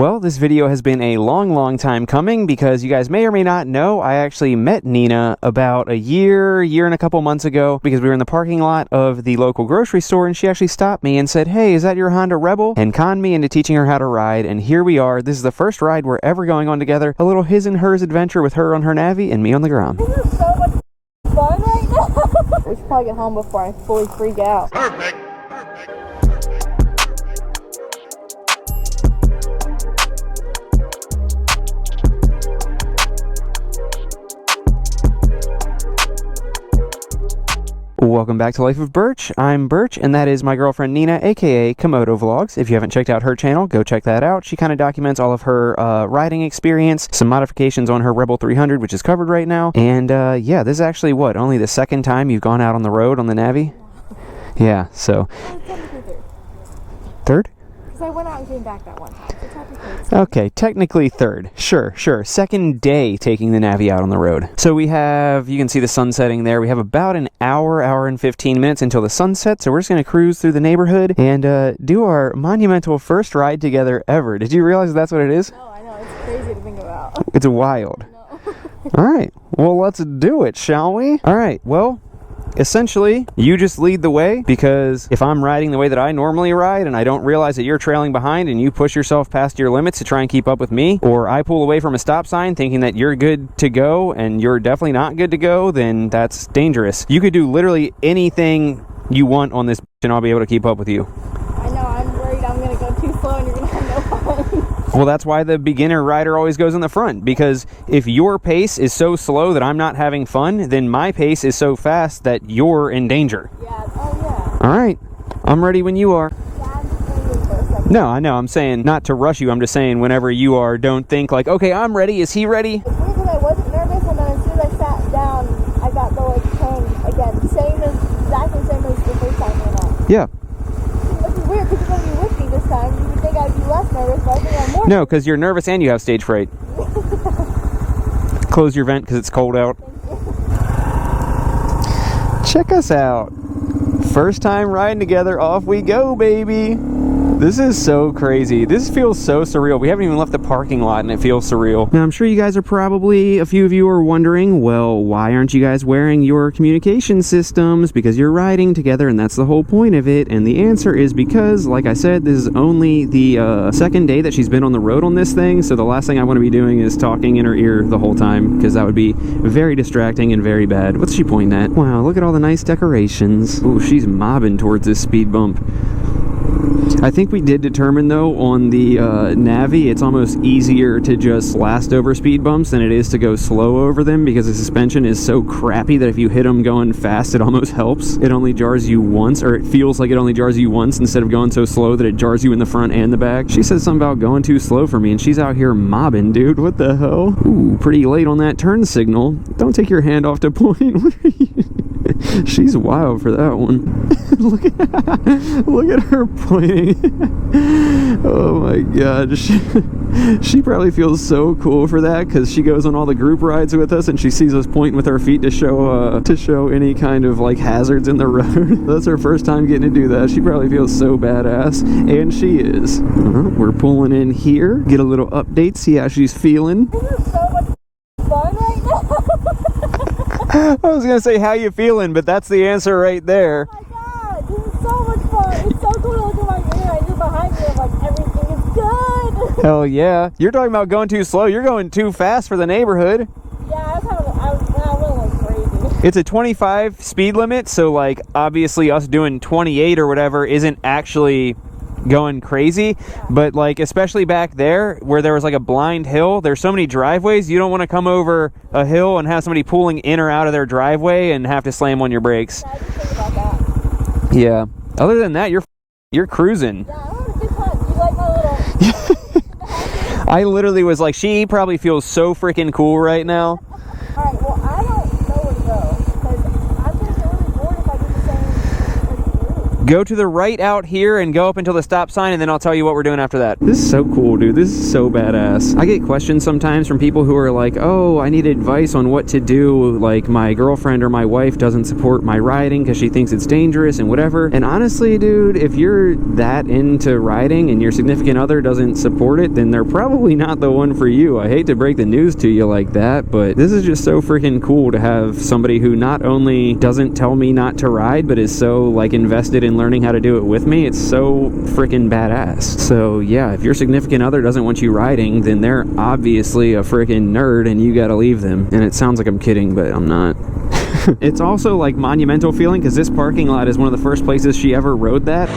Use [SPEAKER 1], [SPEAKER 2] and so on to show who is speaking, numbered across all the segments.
[SPEAKER 1] Well, this video has been a long time coming because you guys may or may not know I actually met Nina about a year and a couple months ago because we were in the parking lot of the local grocery store and she actually stopped me and said, "Hey, is that your Honda Rebel?" and conned me into teaching her how to ride, and here we are. This is the first ride we're ever going on together. A little his and hers adventure with her on her Navi and me on the Grom.
[SPEAKER 2] This is so much fun right now. We should probably get home before I fully freak out.
[SPEAKER 3] Perfect.
[SPEAKER 1] Welcome back to Life of Birch. I'm Birch, and that is my girlfriend Nina, aka Komodo Vlogs. If you haven't checked out her channel, go check that out. She kind of documents all of her riding experience, some modifications on her Rebel 300, which is covered right now. And yeah, this is actually only the second time you've gone out on the road on the Navi? Yeah, so. Third?
[SPEAKER 2] Because I went out and came back that one time. So
[SPEAKER 1] Okay, technically third. Sure. Second day taking the Navi out on the road. So we have, you can see the sun setting there. We have about an hour and 15 minutes until the sun sets. So we're just going to cruise through the neighborhood and do our monumental first ride together ever. Did you realize that's what it is?
[SPEAKER 2] No, I know. It's crazy to think about.
[SPEAKER 1] It's wild. All right. Well, let's do it, shall we? All right. Well, essentially, you just lead the way, because if I'm riding the way that I normally ride and I don't realize that you're trailing behind and you push yourself past your limits to try and keep up with me, or I pull away from a stop sign thinking that you're good to go and you're definitely not good to go, then that's dangerous. You could do literally anything you want on this and I'll be able to keep up with you.
[SPEAKER 2] I know. I'm worried I'm going to go too slow and you're going to have no fun.
[SPEAKER 1] Well, that's why the beginner rider always goes in the front, because if your pace is so slow that I'm not having fun, then my pace is so fast that you're in danger.
[SPEAKER 2] Yeah. Oh, yeah.
[SPEAKER 1] All right. I'm ready when you are.
[SPEAKER 2] Yeah, I'm just waiting for a second.
[SPEAKER 1] No, I know. I'm saying not to rush you. I'm just saying whenever you are, don't think like, okay, I'm ready. Is he ready?
[SPEAKER 2] It's weird because I wasn't nervous, and then as soon as I sat down, I got the pain again. Exactly same as the first time I went out.
[SPEAKER 1] Yeah.
[SPEAKER 2] Which is weird because you're going to be with me this time. You would think I'd be less nervous, but I think I'm more.
[SPEAKER 1] No, because you're nervous and you have stage fright. Close your vent because it's cold out. Check us out. First time riding together, off we go, baby. This is so crazy. This feels so surreal. We haven't even left the parking lot and it feels surreal. Now, I'm sure you guys are probably, a few of you are wondering, well, why aren't you guys wearing your communication systems? Because you're riding together and that's the whole point of it. And the answer is because, like I said, this is only the second day that she's been on the road on this thing. So the last thing I want to be doing is talking in her ear the whole time, because that would be very distracting and very bad. What's she pointing at? Wow, look at all the nice decorations. Oh, she's mobbing towards this speed bump. I think we did determine, though, on the Navi, it's almost easier to just blast over speed bumps than it is to go slow over them, because the suspension is so crappy that if you hit them going fast, it almost helps. It only jars you once, or it feels like it only jars you once instead of going so slow that it jars you in the front and the back. She said something about going too slow for me, and she's out here mobbing, dude. What the hell? Ooh, pretty late on that turn signal. Don't take your hand off to point. What are you? She's wild for that one. look at her pointing. Oh my god. She probably feels so cool for that, because she goes on all the group rides with us and she sees us pointing with our feet to show any kind of like hazards in the road. That's her first time getting to do that. She probably feels so badass, and she is. We're pulling in here, get a little update, see how she's feeling.
[SPEAKER 2] This is so much fun right now.
[SPEAKER 1] I was gonna say, how you feeling, but that's the answer right there.
[SPEAKER 2] Oh my god, this is so much fun. It's so cool to look at my mirror and just behind me, I'm like, everything is good.
[SPEAKER 1] Hell yeah. You're talking about going too slow. You're going too fast for the neighborhood.
[SPEAKER 2] Yeah, I went like crazy.
[SPEAKER 1] It's a 25 speed limit, so like obviously us doing 28 or whatever isn't actually going crazy, but like especially back there where there was like a blind hill, there's so many driveways, you don't want to come over a hill and have somebody pulling in or out of their driveway and have to slam on your brakes.
[SPEAKER 2] Yeah, I just think about that.
[SPEAKER 1] Yeah, other than that, you're cruising.
[SPEAKER 2] Yeah, I'm having a good time. You like my little
[SPEAKER 1] I literally was like, she probably feels so freaking cool right now.
[SPEAKER 2] Alright, well, I don't know where to go, because I'm going to get really bored if I do the same as you.
[SPEAKER 1] Go to the right out here and go up until the stop sign, and then I'll tell you what we're doing after that. This is so cool, dude. This is so badass. I get questions sometimes from people who are like, oh, I need advice on what to do. Like, my girlfriend or my wife doesn't support my riding because she thinks it's dangerous and whatever. And honestly, dude, if you're that into riding and your significant other doesn't support it, then they're probably not the one for you. I hate to break the news to you like that, but this is just so freaking cool to have somebody who not only doesn't tell me not to ride, but is so like invested in learning how to do it with me. It's so freaking badass. So yeah, if your significant other doesn't want you riding, then they're obviously a freaking nerd and you gotta leave them. And it sounds like I'm kidding, but I'm not. It's also like monumental feeling because this parking lot is one of the first places she ever rode that.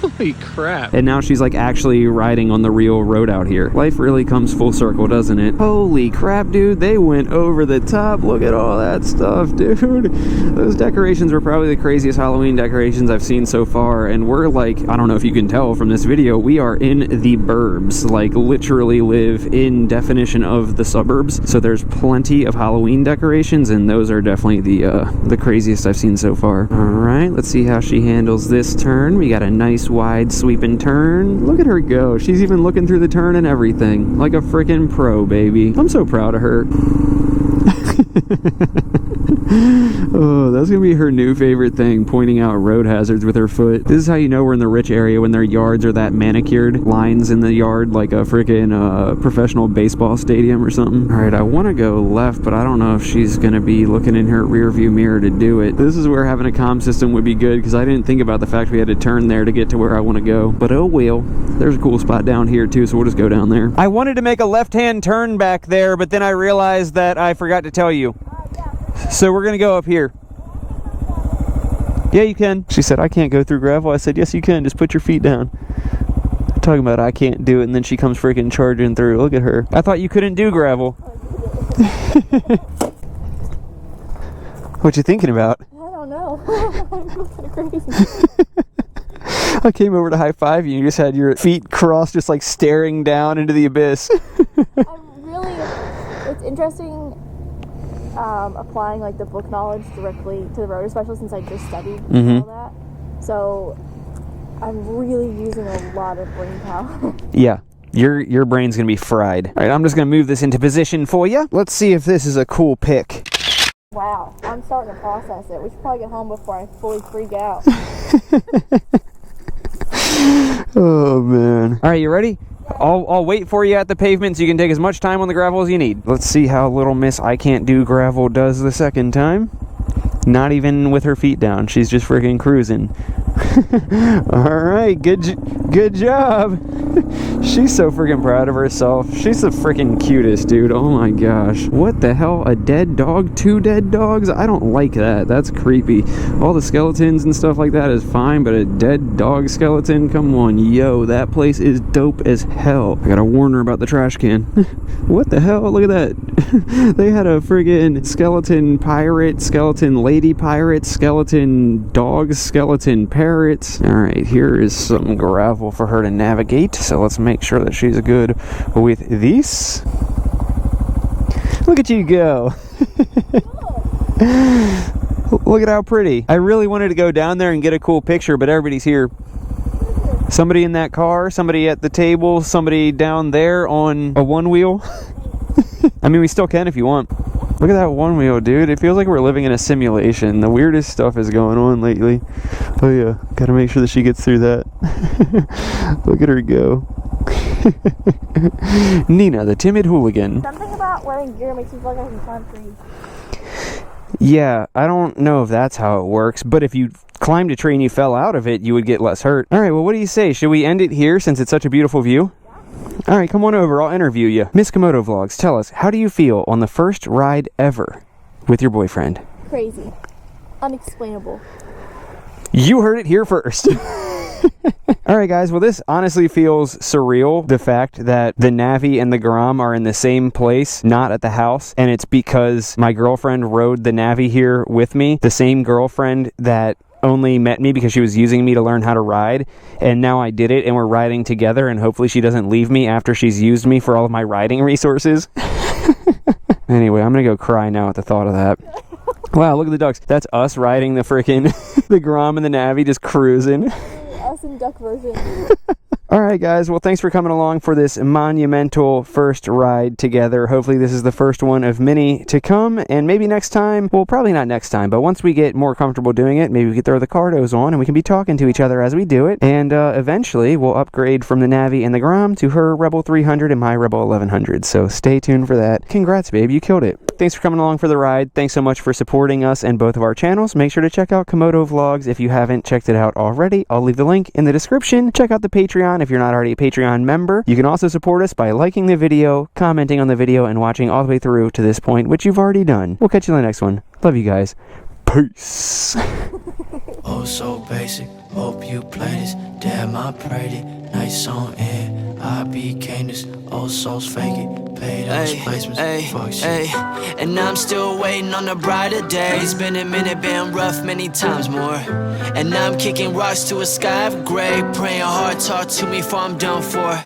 [SPEAKER 1] Holy crap. And now she's like actually riding on the real road out here. Life really comes full circle, doesn't it? Holy crap, dude. They went over the top. Look at all that stuff, dude. Those decorations were probably the craziest Halloween decorations I've seen so far. And we're like, I don't know if you can tell from this video, we are in the burbs. Like literally live in definition of the suburbs. So there's plenty of Halloween decorations, and those are definitely the craziest I've seen so far. All right, let's see how she handles this turn. We got a nice wide sweeping turn. Look at her go. She's even looking through the turn and everything. Like a freaking pro, baby. I'm so proud of her. Oh, that's gonna be her new favorite thing, pointing out road hazards with her foot. This is how you know we're in the rich area, when their yards are that manicured, lines in the yard like a freaking professional baseball stadium or something. All right, I want to go left, but I don't know if she's gonna be looking in her rear view mirror to do it. This is where having a comm system would be good, because I didn't think about the fact we had to turn there to get to where I want to go. But oh well. There's a cool spot down here too, so we'll just go down there. I wanted to make a left-hand turn back there, but then I realized that I forgot to tell you. So we're gonna go up here. Yeah, you can. She said, I can't go through gravel. I said, yes, you can. Just put your feet down. Talking about I can't do it, and then she comes freaking charging through. Look at her. I thought you couldn't do gravel. What you thinking about?
[SPEAKER 2] I don't know. I'm crazy.
[SPEAKER 1] I came over to high five you. You just had your feet crossed, just like staring down into the abyss.
[SPEAKER 2] It's interesting applying like the book knowledge directly to the road, especially since I just studied all that. So I'm really using a lot of brain power. Yeah. Your brain's gonna be fried. All right, I'm just gonna move this into position for you. Let's see if this is a cool pick. Wow, I'm starting to process it. We should probably get home before I fully freak out. Oh man. All right, you ready? I'll wait for you at the pavement so you can take as much time on the gravel as you need. Let's see how little Miss I Can't Do Gravel does the second time. Not even with her feet down. She's just freaking cruising. All right, good job. She's so freaking proud of herself. She's the freaking cutest, dude. Oh my gosh. What the hell? A dead dog? 2 dead dogs? I don't like that. That's creepy. All the skeletons and stuff like that is fine, but a dead dog skeleton? Come on, yo. That place is dope as hell. I gotta warn her about the trash can. What the hell? Look at that. They had a friggin' skeleton pirate, skeleton lady pirate, skeleton dogs, skeleton parrots. Alright, here is some gravel for her to navigate, so let's make sure that she's good with this. Look at you go. Look at how pretty. I really wanted to go down there and get a cool picture, but everybody's here. Somebody in that car, somebody at the table, somebody down there on a one wheel. I mean, we still can if you want. Look at that one wheel, dude. It feels like we're living in a simulation. The weirdest stuff is going on lately. Oh yeah, gotta make sure that she gets through that. Look at her go. Nina, the timid hooligan. Something about wearing gear makes you feel like I can climb trees. Yeah, I don't know if that's how it works, but if you climbed a tree and you fell out of it, you would get less hurt. All right, well, what do you say? Should we end it here since it's such a beautiful view? All right, come on over. I'll interview you. Miss Komodo Vlogs, tell us, how do you feel on the first ride ever with your boyfriend? Crazy. Unexplainable. You heard it here first. All right, guys. Well, this honestly feels surreal. The fact that the Navi and the Grom are in the same place, not at the house. And it's because my girlfriend rode the Navi here with me. The same girlfriend that only met me because she was using me to learn how to ride, and now I did it and we're riding together, and hopefully she doesn't leave me after she's used me for all of my riding resources. Anyway, I'm gonna go cry now at the thought of that.
[SPEAKER 1] Wow, look at the ducks. That's us riding the freaking the Grom and the Navi, just cruising.
[SPEAKER 3] Us in duck version.
[SPEAKER 1] All right, guys. Well, thanks for coming along for this monumental first ride together. Hopefully, this is the first one of many to come. And maybe next time, well, probably not next time, but once we get more comfortable doing it, maybe we can throw the cardos on and we can be talking to each other as we do it. And eventually, we'll upgrade from the Navi and the Grom to her Rebel 300 and my Rebel 1100. So stay tuned for that. Congrats, babe. You killed it. Thanks for coming along for the ride. Thanks so much for supporting us and both of our channels. Make sure to check out Komodo Vlogs if you haven't checked it out already. I'll leave the link in the description. Check out the Patreon if you're not already a Patreon member. You can also support us by liking the video, commenting on the video, and watching all the way through to this point, which you've already done. We'll catch you in the next one. Love you guys. Peace.
[SPEAKER 4] Oh, so basic. Hope you play this. Damn, I prayed it. Nice song, and I became this. Old souls fake it. Paid those placements. Fuck shit. And I'm still waiting on the brighter days. Been a minute, been rough many times more. And I'm kicking rocks to a sky of gray. Praying hard, talk to me before I'm done for.